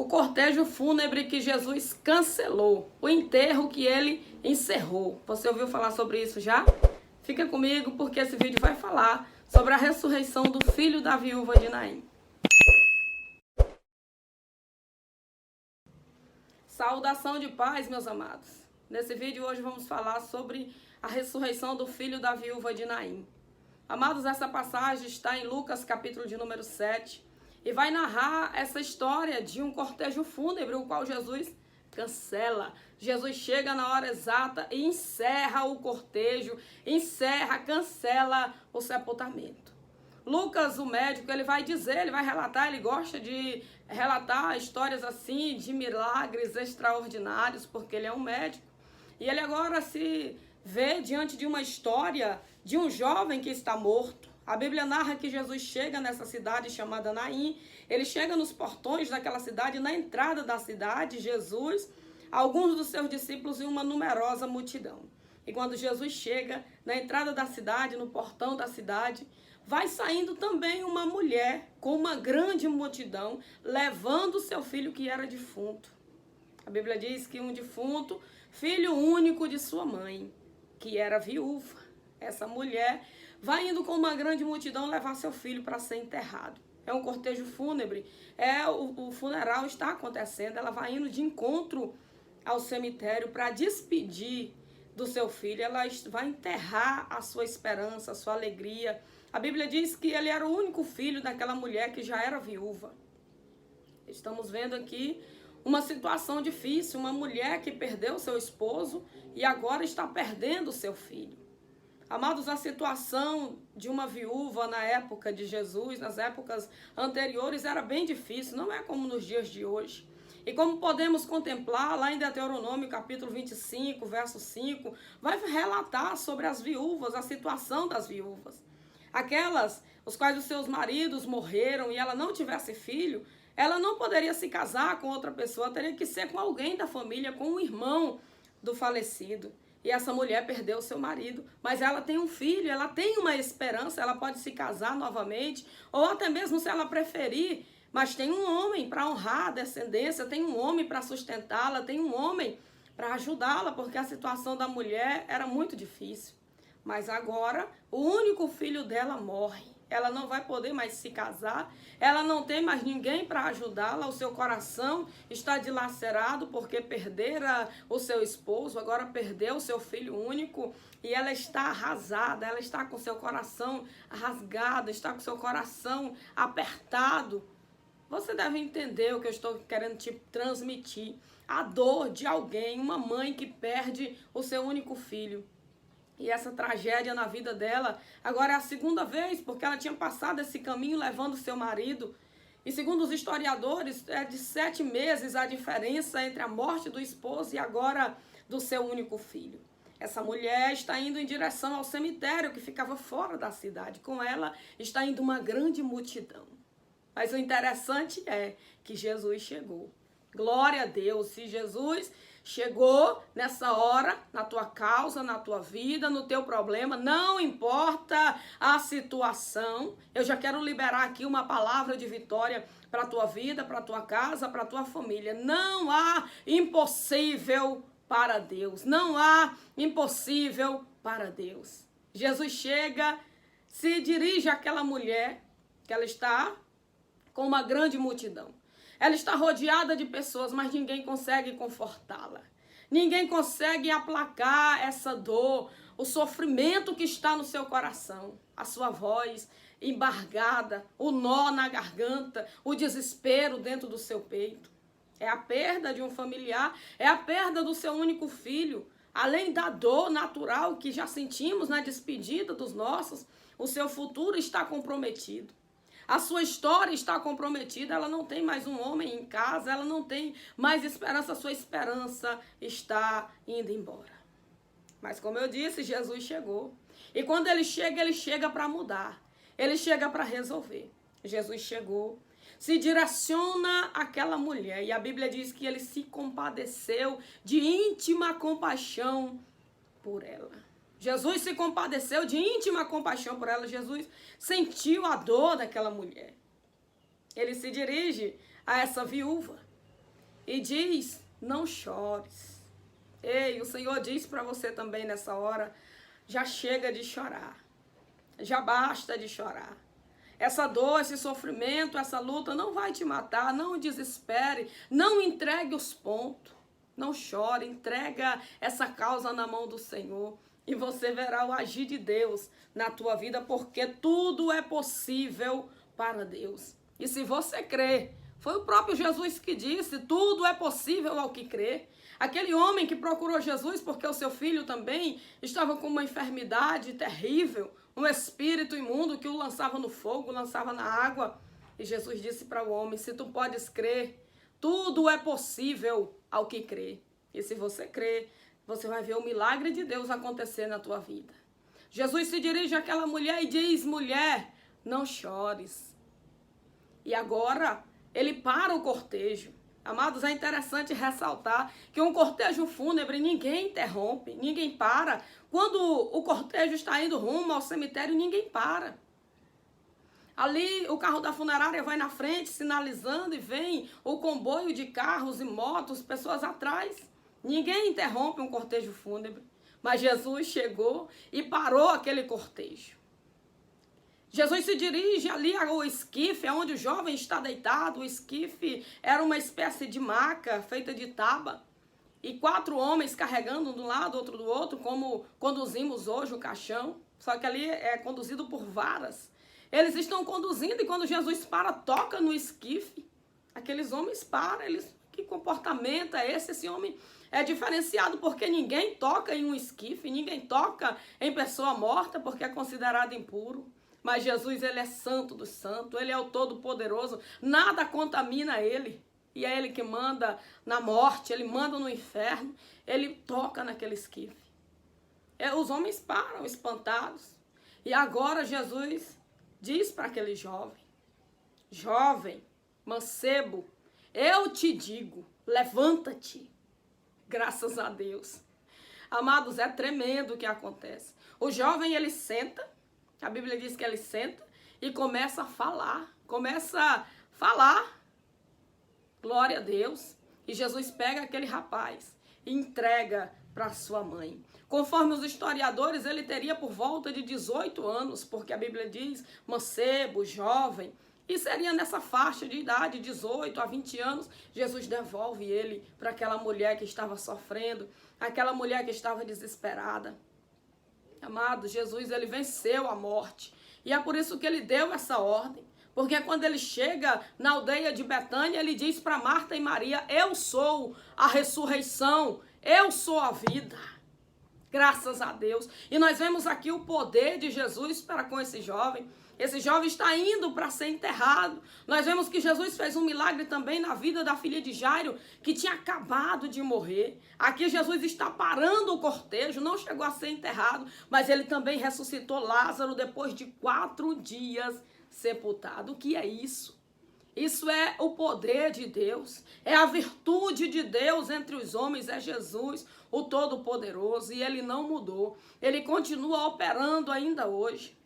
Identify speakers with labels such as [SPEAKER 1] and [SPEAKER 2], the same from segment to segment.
[SPEAKER 1] o cortejo fúnebre que Jesus cancelou, o enterro que ele encerrou. Você ouviu falar sobre isso já? Fica comigo porque esse vídeo vai falar sobre a ressurreição do filho da viúva de Naim. Saudação de paz, meus amados. Nesse vídeo hoje vamos falar sobre a ressurreição do filho da viúva de Naim. Amados, essa passagem está em Lucas capítulo de número 7 e vai narrar essa história de um cortejo fúnebre, o qual Jesus cancela. Jesus chega na hora exata e encerra o cortejo, cancela o sepultamento. Lucas, o médico, ele vai relatar, ele gosta de relatar histórias assim, de milagres extraordinários, porque ele é um médico. E ele agora se vê diante de uma história de um jovem que está morto. A Bíblia narra que Jesus chega nessa cidade chamada Naim, ele chega nos portões daquela cidade, na entrada da cidade, Jesus, alguns dos seus discípulos e uma numerosa multidão. E quando Jesus chega na entrada da cidade, no portão da cidade, vai saindo também uma mulher com uma grande multidão, levando seu filho que era defunto. A Bíblia diz que um defunto, filho único de sua mãe, que era viúva. Essa mulher vai indo com uma grande multidão levar seu filho para ser enterrado. É um cortejo fúnebre, o funeral está acontecendo, ela vai indo de encontro ao cemitério para despedir do seu filho, ela vai enterrar a sua esperança, a sua alegria. A Bíblia diz que ele era o único filho daquela mulher que já era viúva. Estamos vendo aqui uma situação difícil, uma mulher que perdeu seu esposo e agora está perdendo seu filho. Amados, a situação de uma viúva na época de Jesus, nas épocas anteriores, era bem difícil, não é como nos dias de hoje. E como podemos contemplar lá em Deuteronômio capítulo 25, verso 5, vai relatar sobre as viúvas, a situação das viúvas. Aquelas os quais os seus maridos morreram e ela não tivesse filho, ela não poderia se casar com outra pessoa, teria que ser com alguém da família, com um irmão do falecido. E essa mulher perdeu o seu marido, mas ela tem um filho, ela tem uma esperança, ela pode se casar novamente, ou até mesmo se ela preferir, mas tem um homem para honrar a descendência, tem um homem para sustentá-la, tem um homem para ajudá-la, porque a situação da mulher era muito difícil. Mas agora, o único filho dela morre. Ela não vai poder mais se casar, ela não tem mais ninguém para ajudá-la, o seu coração está dilacerado porque perdera o seu esposo, agora perdeu o seu filho único e ela está arrasada, ela está com seu coração rasgado, está com seu coração apertado. Você deve entender o que eu estou querendo te transmitir, a dor de alguém, uma mãe que perde o seu único filho. E essa tragédia na vida dela, agora é a segunda vez, porque ela tinha passado esse caminho levando seu marido. E segundo os historiadores, é de 7 meses a diferença entre a morte do esposo e agora do seu único filho. Essa mulher está indo em direção ao cemitério que ficava fora da cidade. Com ela está indo uma grande multidão. Mas o interessante é que Jesus chegou. Glória a Deus, se Jesus chegou nessa hora, na tua causa, na tua vida, no teu problema, não importa a situação, eu já quero liberar aqui uma palavra de vitória para a tua vida, para a tua casa, para a tua família. Não há impossível para Deus, não há impossível para Deus. Jesus chega, se dirige àquela mulher, que ela está com uma grande multidão. Ela está rodeada de pessoas, mas ninguém consegue confortá-la. Ninguém consegue aplacar essa dor, o sofrimento que está no seu coração. A sua voz embargada, o nó na garganta, o desespero dentro do seu peito. É a perda de um familiar, é a perda do seu único filho. Além da dor natural que já sentimos na despedida dos nossos, o seu futuro está comprometido. A sua história está comprometida, ela não tem mais um homem em casa, ela não tem mais esperança, a sua esperança está indo embora. Mas como eu disse, Jesus chegou. E quando ele chega para mudar, ele chega para resolver. Jesus chegou, se direciona àquela mulher e a Bíblia diz que ele se compadeceu de íntima compaixão por ela. Jesus se compadeceu de íntima compaixão por ela. Jesus sentiu a dor daquela mulher. Ele se dirige a essa viúva e diz: não chores. Ei, o Senhor diz para você também nessa hora: já chega de chorar. Já basta de chorar. Essa dor, esse sofrimento, essa luta não vai te matar. Não desespere. Não entregue os pontos. Não chore. Entrega essa causa na mão do Senhor. E você verá o agir de Deus na tua vida, porque tudo é possível para Deus. E se você crê, foi o próprio Jesus que disse: tudo é possível ao que crê. Aquele homem que procurou Jesus porque o seu filho também estava com uma enfermidade terrível, um espírito imundo que o lançava no fogo, lançava na água. E Jesus disse para o homem: se tu podes crer, tudo é possível ao que crê. E se você crê, você vai ver o milagre de Deus acontecer na tua vida. Jesus se dirige àquela mulher e diz: mulher, não chores. E agora ele para o cortejo. Amados, é interessante ressaltar que um cortejo fúnebre ninguém interrompe, ninguém para. Quando o cortejo está indo rumo ao cemitério, ninguém para. Ali o carro da funerária vai na frente, sinalizando, e vem o comboio de carros e motos, pessoas atrás. Ninguém interrompe um cortejo fúnebre. Mas Jesus chegou e parou aquele cortejo. Jesus se dirige ali ao esquife, onde o jovem está deitado. O esquife era uma espécie de maca feita de taba. E 4 homens carregando um do lado, outro do outro, como conduzimos hoje o caixão. Só que ali é conduzido por varas. Eles estão conduzindo e quando Jesus para, toca no esquife. Aqueles homens param. Que comportamento é esse? Esse homem é diferenciado porque ninguém toca em um esquife, ninguém toca em pessoa morta porque é considerado impuro. Mas Jesus, ele é santo dos santos, ele é o todo-poderoso, nada contamina ele. E é ele que manda na morte, ele manda no inferno, ele toca naquele esquife. Os homens param espantados. E agora Jesus diz para aquele jovem: jovem, mancebo, eu te digo, levanta-te. Graças a Deus. Amados, é tremendo o que acontece. O jovem, ele senta. A Bíblia diz que ele senta e começa a falar. Glória a Deus. E Jesus pega aquele rapaz e entrega para sua mãe. Conforme os historiadores, ele teria por volta de 18 anos, porque a Bíblia diz mancebo, jovem. E seria nessa faixa de idade, 18 a 20 anos, Jesus devolve ele para aquela mulher que estava sofrendo, aquela mulher que estava desesperada. Amados, Jesus, ele venceu a morte. E é por isso que ele deu essa ordem. Porque quando ele chega na aldeia de Betânia, ele diz para Marta e Maria: eu sou a ressurreição, eu sou a vida. Graças a Deus. E nós vemos aqui o poder de Jesus para com esse jovem. Esse jovem está indo para ser enterrado. Nós vemos que Jesus fez um milagre também na vida da filha de Jairo, que tinha acabado de morrer. Aqui Jesus está parando o cortejo, não chegou a ser enterrado, mas ele também ressuscitou Lázaro depois de 4 dias sepultado. O que é isso? Isso é o poder de Deus, é a virtude de Deus entre os homens, é Jesus, o Todo-Poderoso, e ele não mudou. Ele continua operando ainda hoje.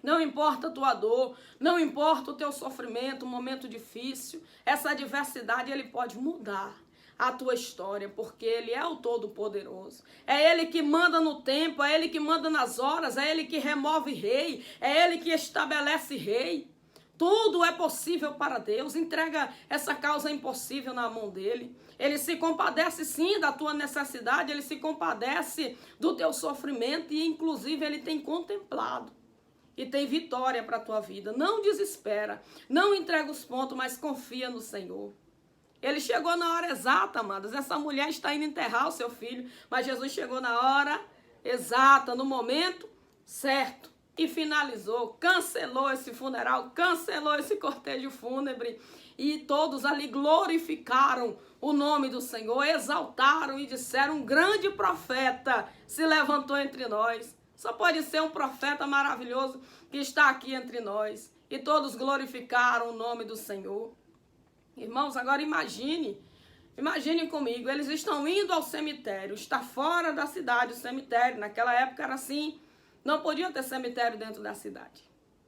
[SPEAKER 1] Não importa a tua dor, não importa o teu sofrimento, um momento difícil, essa adversidade, ele pode mudar a tua história, porque ele é o Todo-Poderoso. É ele que manda no tempo, é ele que manda nas horas, é ele que remove rei, é ele que estabelece rei. Tudo é possível para Deus. Entrega essa causa impossível na mão dele. Ele se compadece sim da tua necessidade, ele se compadece do teu sofrimento e inclusive ele tem contemplado. E tem vitória para a tua vida. Não desespera, não entrega os pontos, mas confia no Senhor. Ele chegou na hora exata, amados. Essa mulher está indo enterrar o seu filho, mas Jesus chegou na hora exata, no momento certo. E finalizou, cancelou esse funeral, cancelou esse cortejo fúnebre. E todos ali glorificaram o nome do Senhor, exaltaram e disseram: um grande profeta se levantou entre nós. Só pode ser um profeta maravilhoso que está aqui entre nós. E todos glorificaram o nome do Senhor. Irmãos, agora imagine comigo, eles estão indo ao cemitério, está fora da cidade o cemitério. Naquela época era assim, não podia ter cemitério dentro da cidade.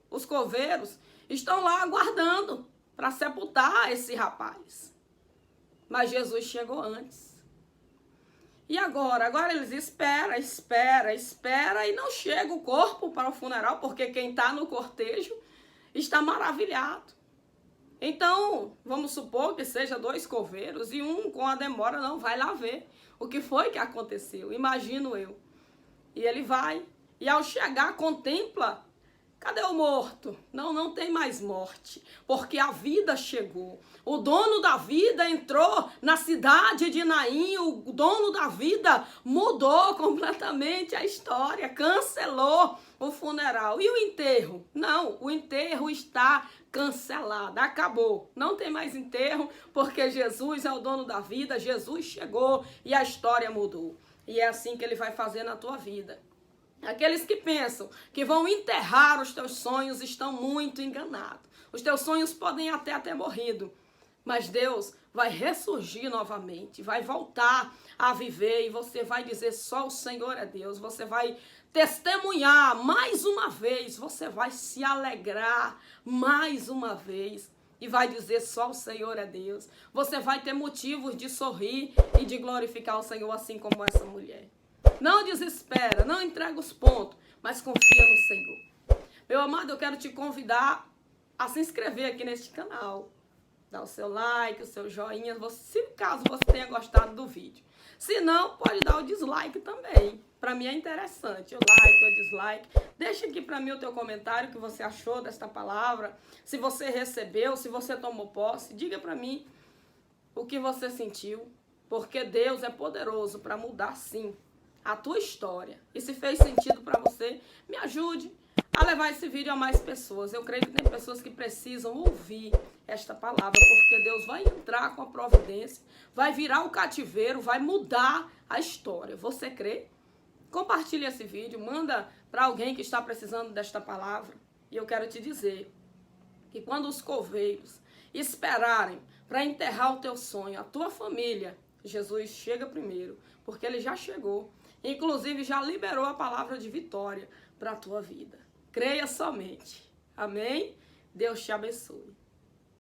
[SPEAKER 1] Os coveiros estão lá aguardando para sepultar esse rapaz. Mas Jesus chegou antes. E agora? Agora eles espera e não chega o corpo para o funeral, porque quem está no cortejo está maravilhado. Então, vamos supor que seja 2 coveiros e um com a demora não vai lá ver o que foi que aconteceu, imagino eu. E ele vai, e ao chegar contempla, cadê o morto? Não tem mais morte, porque a vida chegou. O dono da vida entrou na cidade de Naim, o dono da vida mudou completamente a história, cancelou o funeral. E o enterro? Não, o enterro está cancelado, acabou. Não tem mais enterro, porque Jesus é o dono da vida, Jesus chegou e a história mudou. E é assim que ele vai fazer na tua vida. Aqueles que pensam que vão enterrar os teus sonhos estão muito enganados. Os teus sonhos podem até ter morrido, mas Deus vai ressurgir novamente, vai voltar a viver e você vai dizer só o Senhor é Deus. Você vai testemunhar mais uma vez, você vai se alegrar mais uma vez e vai dizer só o Senhor é Deus. Você vai ter motivos de sorrir e de glorificar o Senhor assim como essa mulher. Não desespera, não entrega os pontos, mas confia no Senhor. Meu amado, eu quero te convidar a se inscrever aqui neste canal. Dá o seu like, o seu joinha, se caso você tenha gostado do vídeo. Se não, pode dar o dislike também. Para mim é interessante, o like, o dislike. Deixa aqui para mim o teu comentário, o que você achou desta palavra. Se você recebeu, se você tomou posse, diga para mim o que você sentiu. Porque Deus é poderoso para mudar sim a tua história. E se fez sentido para você, me ajude a levar esse vídeo a mais pessoas. Eu creio que tem pessoas que precisam ouvir esta palavra, porque Deus vai entrar com a providência, vai virar o cativeiro, vai mudar a história. Você crê? Compartilhe esse vídeo, manda para alguém que está precisando desta palavra. E eu quero te dizer que quando os coveiros esperarem para enterrar o teu sonho, a tua família, Jesus chega primeiro, porque ele já chegou. Inclusive já liberou a palavra de vitória para a tua vida. Creia somente. Amém? Deus te abençoe.